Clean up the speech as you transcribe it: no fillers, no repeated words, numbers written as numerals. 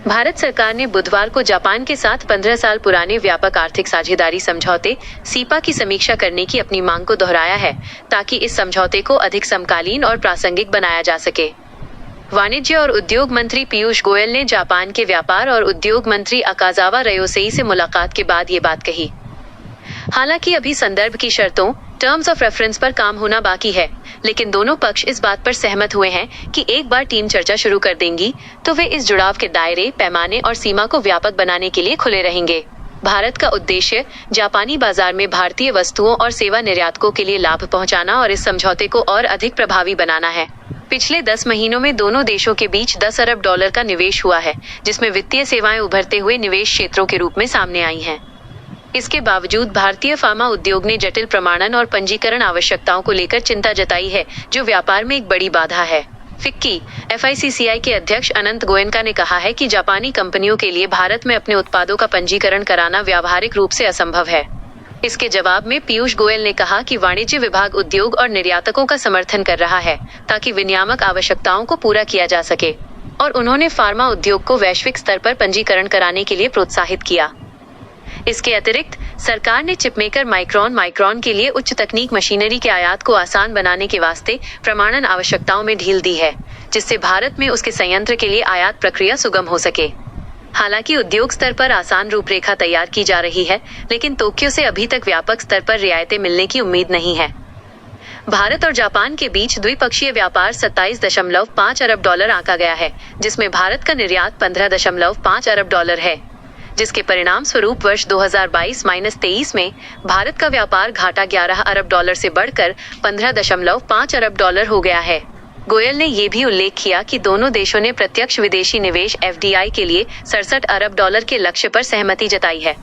भारत सरकार ने बुधवार को जापान के साथ 15 साल पुराने व्यापक आर्थिक साझेदारी समझौते सीपा की समीक्षा करने की अपनी मांग को दोहराया है, ताकि इस समझौते को अधिक समकालीन और प्रासंगिक बनाया जा सके। वाणिज्य और उद्योग मंत्री पीयूष गोयल ने जापान के व्यापार और उद्योग मंत्री अकाजावा रयोसेई से मुलाकात के बाद ये बात कही। हालांकि अभी संदर्भ की शर्तों टर्म्स ऑफ रेफरेंस पर काम होना बाकी है, लेकिन दोनों पक्ष इस बात पर सहमत हुए हैं कि एक बार टीम चर्चा शुरू कर देंगी तो वे इस जुड़ाव के दायरे, पैमाने और सीमा को व्यापक बनाने के लिए खुले रहेंगे। भारत का उद्देश्य जापानी बाजार में भारतीय वस्तुओं और सेवा निर्यातकों के लिए लाभ पहुंचाना और इस समझौते को और अधिक प्रभावी बनाना है। पिछले 10 महीनों में दोनों देशों के बीच $10 अरब का निवेश हुआ है, जिसमें वित्तीय सेवाएं उभरते हुए निवेश क्षेत्रों के रूप में सामने आई हैं। इसके बावजूद भारतीय फार्मा उद्योग ने जटिल प्रमाणन और पंजीकरण आवश्यकताओं को लेकर चिंता जताई है, जो व्यापार में एक बड़ी बाधा है। फिक्की FICCI के अध्यक्ष अनंत गोयनका ने कहा है कि जापानी कंपनियों के लिए भारत में अपने उत्पादों का पंजीकरण कराना व्यावहारिक रूप से असंभव है। इसके जवाब में पीयूष गोयल ने कहा कि वाणिज्य विभाग उद्योग और निर्यातकों का समर्थन कर रहा है, ताकि विनियामक आवश्यकताओं को पूरा किया जा सके, और उन्होंने फार्मा उद्योग को वैश्विक स्तर पर पंजीकरण कराने के लिए प्रोत्साहित किया। इसके अतिरिक्त सरकार ने चिपमेकर माइक्रॉन के लिए उच्च तकनीक मशीनरी के आयात को आसान बनाने के वास्ते प्रमाणन आवश्यकताओं में ढील दी है, जिससे भारत में उसके संयंत्र के लिए आयात प्रक्रिया सुगम हो सके। हालांकि उद्योग स्तर पर आसान रूपरेखा तैयार की जा रही है, लेकिन टोक्यो से अभी तक व्यापक स्तर पर रियायतें मिलने की उम्मीद नहीं है। भारत और जापान के बीच द्विपक्षीय व्यापार $27.5 अरब आंका गया है, जिसमें भारत का निर्यात $15.5 अरब है, जिसके परिणाम स्वरूप वर्ष 2022-23 में भारत का व्यापार घाटा $11 अरब से बढ़कर $15.5 अरब हो गया है। गोयल ने ये भी उल्लेख किया कि दोनों देशों ने प्रत्यक्ष विदेशी निवेश FDI के लिए $67 अरब के लक्ष्य पर सहमति जताई है।